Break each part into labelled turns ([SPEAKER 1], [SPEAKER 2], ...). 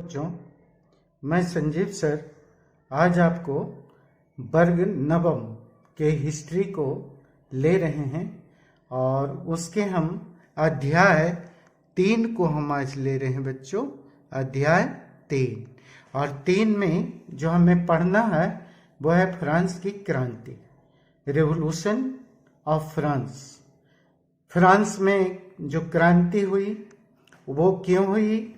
[SPEAKER 1] बच्चों, मैं संजीव सर आज आपको वर्ग नवम के हिस्ट्री को ले रहे हैं और उसके हम अध्याय 3 को हम आज ले रहे हैं बच्चों। अध्याय 3 और 3 में जो हमें पढ़ना है वो है फ्रांस की क्रांति, रेवोल्यूशन ऑफ फ्रांस। फ्रांस में जो क्रांति हुई वो क्यों हुई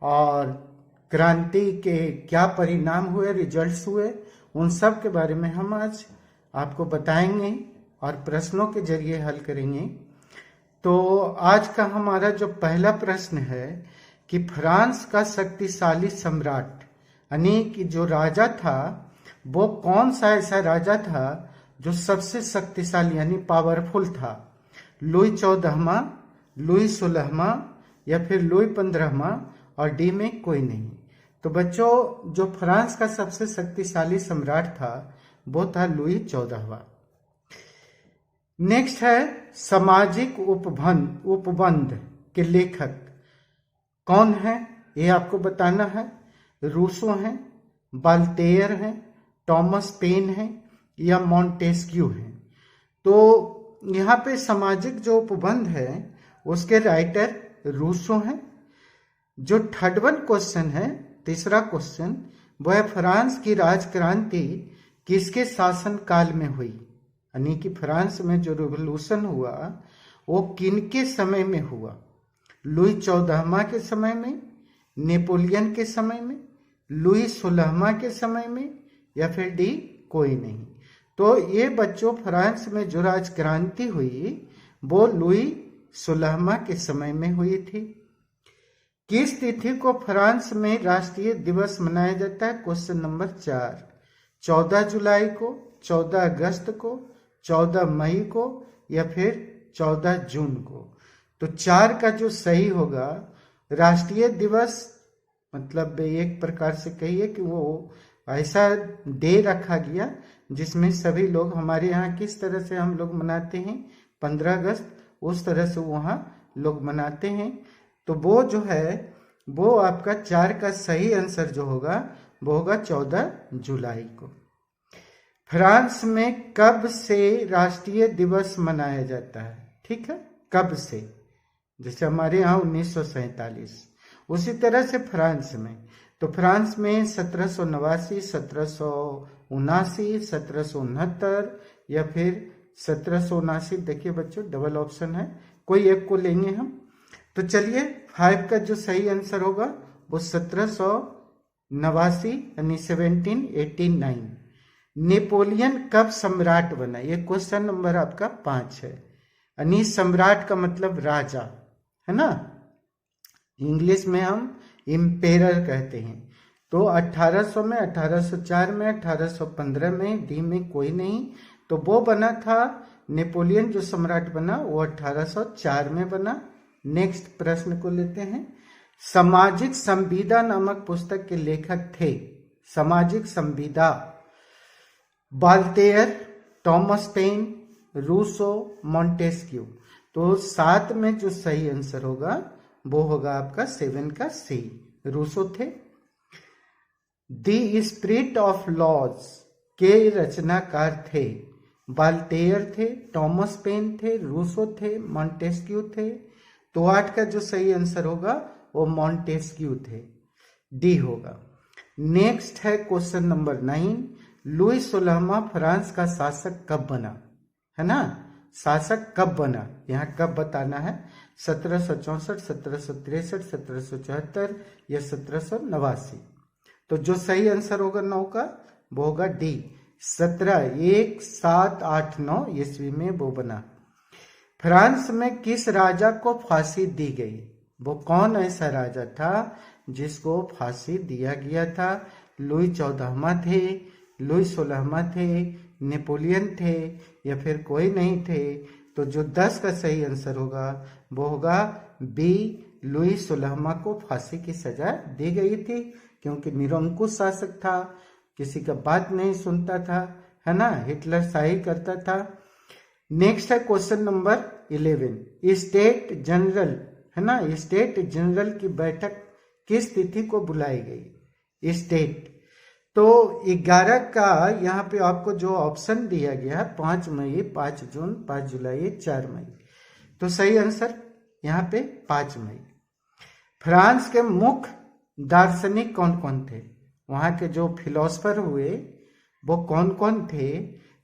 [SPEAKER 1] और क्रांति के क्या परिणाम हुए, रिजल्ट्स हुए, उन सब के बारे में हम आज आपको बताएंगे और प्रश्नों के जरिए हल करेंगे। तो आज का हमारा जो पहला प्रश्न है कि फ्रांस का शक्तिशाली सम्राट यानी कि जो राजा था वो कौन सा ऐसा राजा था जो सबसे शक्तिशाली यानी पावरफुल था। लुई 14वां, लुई 16वां या फिर लुई 15वां और डी में कोई नहीं। तो बच्चों, जो फ्रांस का सबसे शक्तिशाली सम्राट था वो था लुई 14वां। नेक्स्ट है सामाजिक उपबंध के लेखक कौन है, ये आपको बताना है। रूसो हैं, वोल्टेयर हैं, टॉमस पेन है या मॉन्टेस्क्यू है। तो यहाँ पे सामाजिक जो उपबंध है उसके राइटर रूसो हैं। जो थर्ड वन क्वेश्चन है, तीसरा क्वेश्चन, वो है फ्रांस की राजक्रांति किसके शासन काल में हुई, यानी कि फ्रांस में जो रिवॉल्यूशन हुआ वो किनके समय में हुआ। लुई 14वां के समय में, नेपोलियन के समय में, लुई 16वां के समय में या फिर डी कोई नहीं। तो ये बच्चों फ्रांस में जो राजक्रांति हुई वो लुई 16वां के समय में हुई थी। किस तिथि को फ्रांस में राष्ट्रीय दिवस मनाया जाता है? Question number 4। 14 जुलाई को, 14 अगस्त को, 14 मई को या फिर 14 जून को। तो 4 का जो सही होगा, राष्ट्रीय दिवस मतलब एक प्रकार से कहिए कि वो ऐसा डे रखा गया जिसमें सभी लोग, हमारे यहाँ किस तरह से हम लोग मनाते हैं 15 अगस्त, उस तरह से वहाँ लोग मनाते हैं। तो वो जो है वो आपका 4 का सही आंसर जो होगा वो होगा 14 जुलाई को। फ्रांस में कब से राष्ट्रीय दिवस मनाया जाता है? ठीक है, कब से? जैसे हमारे यहाँ 1947, उसी तरह से फ्रांस में। तो फ्रांस में 1789, 1779, 1769 या फिर 1779। देखिए बच्चों, डबल ऑप्शन है, कोई एक को लेंगे हम। तो चलिए 5 का जो सही आंसर होगा वो 1789 यानी 1789। नेपोलियन कब सम्राट बना? ये क्वेश्चन नंबर आपका 5 है। यानी सम्राट का मतलब राजा है ना, इंग्लिश में हम इम्पेरर कहते हैं। तो 1800 में, 1804 में, 1815 में, डी में कोई नहीं। तो वो बना था, नेपोलियन जो सम्राट बना वो 1804 में बना। नेक्स्ट प्रश्न को लेते हैं। सामाजिक संविदा नामक पुस्तक के लेखक थे। सामाजिक संविदा, Voltaire, Thomas Paine, Rousseau, Montesquieu. तो 7 में जो सही आंसर होगा वो होगा आपका 7 का सी, रूसो थे। द स्पिरिट ऑफ लॉज के रचनाकार थे। वोल्टेयर थे, टॉमस पेन थे, रूसो थे, मॉन्टेस्क्यू थे। तो 8 का जो सही आंसर होगा वो मॉन्टेस्क्यू थे, डी होगा। नेक्स्ट है क्वेश्चन नंबर 9। लुई 16वां फ्रांस का शासक कब बना? है ना, शासक कब बना, यहाँ कब बताना है। 1764, 1763, 1774 या 1789। तो जो सही आंसर होगा 9 का वो होगा डी, 1789 ईस्वी में वो बना। फ्रांस में किस राजा को फांसी दी गई? वो कौन ऐसा राजा था जिसको फांसी दिया गया था? लुई 14वां थे, लुई 16वां थे, नेपोलियन थे या फिर कोई नहीं थे। तो जो 10 का सही आंसर होगा वो होगा बी, लुई 16वां को फांसी की सजा दी गई थी क्योंकि निरंकुश शासक था, किसी का बात नहीं सुनता था, है ना, हिटलर शाही करता था। नेक्स्ट है क्वेश्चन नंबर 11। स्टेट जनरल, है ना, स्टेट जनरल की बैठक किस तिथि को बुलाई गई? स्टेट। तो 11 का यहाँ पे आपको जो ऑप्शन दिया गया है 5 मई, 5 जून, 5 जुलाई, 4 मई, तो सही आंसर यहाँ पे 5 मई। फ्रांस के मुख्य दार्शनिक कौन कौन थे? वहाँ के जो फिलोसफर हुए वो कौन कौन थे?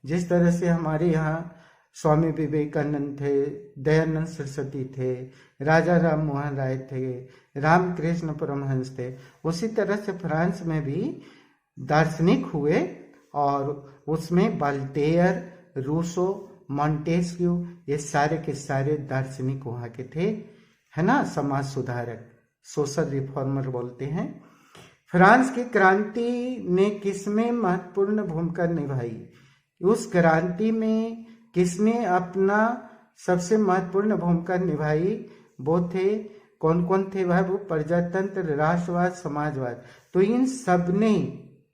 [SPEAKER 1] जिस तरह से हमारे यहाँ स्वामी विवेकानंद थे, दयानंद सरस्वती थे, राजा राम मोहन राय थे, रामकृष्ण परमहंस थे, उसी तरह से फ्रांस में भी दार्शनिक हुए और उसमें वोल्टेयर, रूसो, मॉन्टेस्क्यू, ये सारे के सारे दार्शनिक वहाँ के थे, है ना, समाज सुधारक, सोशल रिफॉर्मर बोलते हैं। फ्रांस की क्रांति ने किसमें महत्वपूर्ण भूमिका निभाई? उस क्रांति में किसने अपना सबसे महत्वपूर्ण भूमिका निभाई? वो थे, कौन कौन थे वह? वो प्रजातंत्र, राष्ट्रवाद, समाजवाद, तो इन सब ने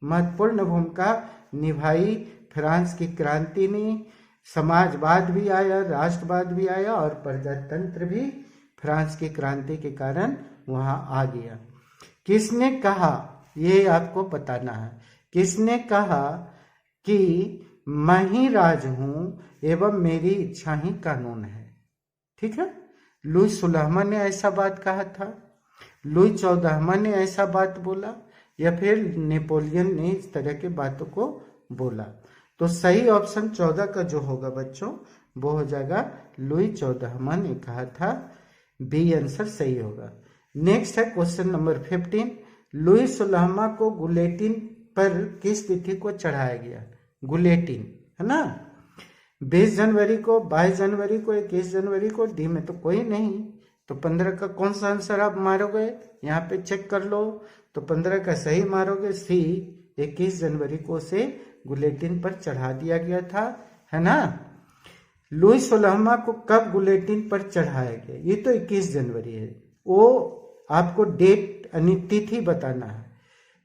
[SPEAKER 1] महत्वपूर्ण भूमिका निभाई फ्रांस की क्रांति ने। समाजवाद भी आया, राष्ट्रवाद भी आया और प्रजातंत्र भी फ्रांस की क्रांति के कारण वहां आ गया। किसने कहा, ये आपको बताना है, किसने कहा कि मैं ही राज हूं एवं मेरी इच्छा ही कानून है? ठीक है, लुई 16वां ने ऐसा बात कहा था, लुई 14वां ने ऐसा बात बोला, या फिर नेपोलियन ने इस तरह के बातों को बोला? तो सही ऑप्शन 14 का जो होगा बच्चों वो हो जाएगा लुई 14वां ने कहा था, बी आंसर सही होगा। नेक्स्ट है क्वेश्चन नंबर 15, लुई 16वां को गुलेटिन पर किस तिथि को चढ़ाया गया? गुलेटिन, है ना, 20 जनवरी को, 22 जनवरी को, 21 जनवरी को, डी में तो कोई नहीं, तो 15 का कौन सा आंसर आप मारोगे? यहाँ पे चेक कर लो, तो 15 का सही मारोगे, सी 21 जनवरी को से गुलेटिन पर चढ़ा दिया गया था, है ना। लुई 16वां को कब गुलेटिन पर चढ़ाया गया? ये तो 21 जनवरी है, वो आपको डेट यानी तिथि बताना है।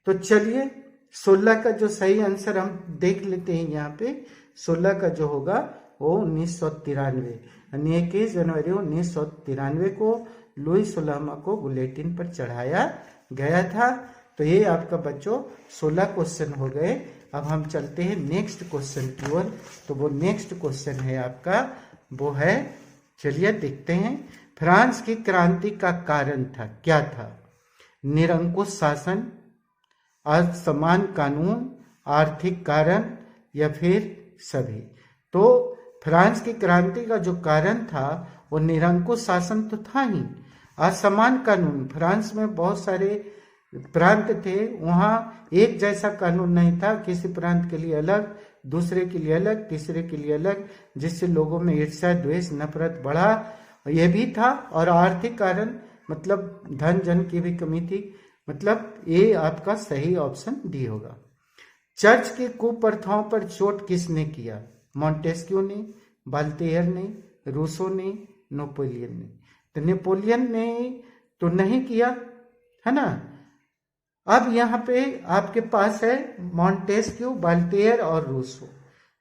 [SPEAKER 1] तो चलिए 16 का जो सही आंसर हम देख लेते हैं, यहाँ पे 16 का जो होगा वो 1993 यानी 21 जनवरी 1993 को लुई 16वां को गुलेटिन पर चढ़ाया गया था। तो ये आपका बच्चों 16 क्वेश्चन हो गए। अब हम चलते हैं नेक्स्ट क्वेश्चन की ओर। तो वो नेक्स्ट क्वेश्चन है आपका, वो है, चलिए देखते हैं, फ्रांस की क्रांति का कारण था, क्या था? निरंकुश शासन, असमान कानून, आर्थिक कारण, या फिर सभी? तो फ्रांस की क्रांति का जो कारण था वो निरंकुश शासन तो था ही, असमान कानून, फ्रांस में बहुत सारे प्रांत थे, वहाँ एक जैसा कानून नहीं था, किसी प्रांत के लिए अलग, दूसरे के लिए अलग, तीसरे के लिए अलग, जिससे लोगों में ईर्ष्या, द्वेष, नफरत बढ़ा, यह भी था। और आर्थिक कारण मतलब धन जन की भी कमी थी, मतलब ये आपका सही ऑप्शन डी होगा। चर्च की कुप्रथाओं पर चोट किसने किया? मॉन्टेस्क्यू ने, वोल्टेयर ने, रूसो ने, नेपोलियन ने? तो नेपोलियन ने तो नहीं किया, है ना। अब यहाँ पे आपके पास है मॉन्टेस्क्यू, वोल्टेयर और रूसो,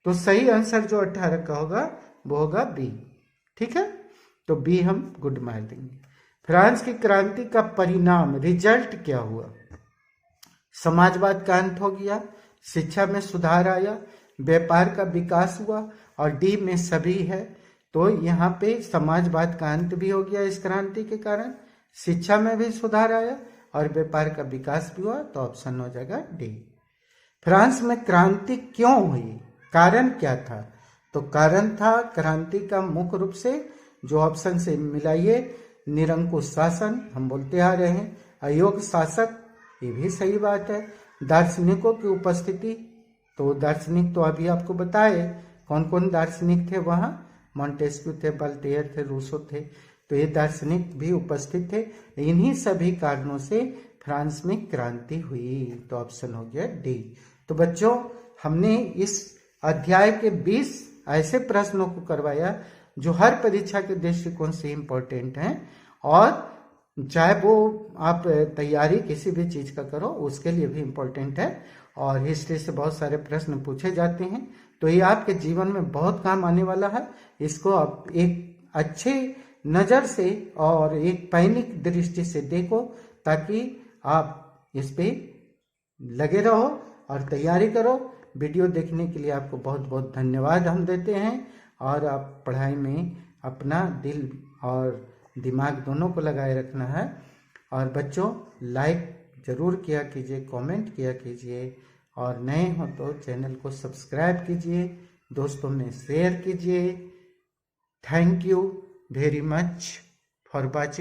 [SPEAKER 1] तो सही आंसर जो 18 का होगा वो होगा बी, ठीक है। तो बी हम गुड मार देंगे। फ्रांस की क्रांति का परिणाम, रिजल्ट क्या हुआ? समाजवाद का अंत हो गया, शिक्षा में सुधार आया, व्यापार का विकास हुआ, और डी में सभी है। तो यहाँ पे समाजवाद का अंत भी हो गया इस क्रांति के कारण, शिक्षा में भी सुधार आया और व्यापार का विकास भी हुआ, तो ऑप्शन हो जाएगा डी। फ्रांस में क्रांति क्यों हुई, कारण क्या था? तो कारण था क्रांति का मुख्य रूप से जो ऑप्शन से मिलाइए, निरंकुश शासन हम बोलते आ रहे हैं, अयोग्य शासक, ये भी सही बात है, दार्शनिकों की उपस्थिति, तो दार्शनिक तो अभी आपको बताए कौन कौन दार्शनिक थे वहाँ, मॉन्टेस्क्यू थे, वोल्टेयर थे, रूसो थे, तो ये दार्शनिक भी उपस्थित थे। इन्हीं सभी कारणों से फ्रांस में क्रांति हुई, तो ऑप्शन हो गया डी। तो बच्चों हमने इस अध्याय के 20 ऐसे प्रश्नों को करवाया जो हर परीक्षा के दृष्टिकोण से इम्पोर्टेंट हैं, और चाहे वो आप तैयारी किसी भी चीज का करो उसके लिए भी इम्पोर्टेंट है, और हिस्ट्री से बहुत सारे प्रश्न पूछे जाते हैं, तो ये आपके जीवन में बहुत काम आने वाला है। इसको आप एक अच्छे नज़र से और एक पैनिक दृष्टि से देखो, ताकि आप इस पे लगे रहो और तैयारी करो। वीडियो देखने के लिए आपको बहुत बहुत धन्यवाद हम देते हैं। और आप पढ़ाई में अपना दिल और दिमाग दोनों को लगाए रखना है। और बच्चों, लाइक ज़रूर किया कीजिए, कमेंट किया कीजिए, और नए हो तो चैनल को सब्सक्राइब कीजिए, दोस्तों में शेयर कीजिए। Thank you very much for watching.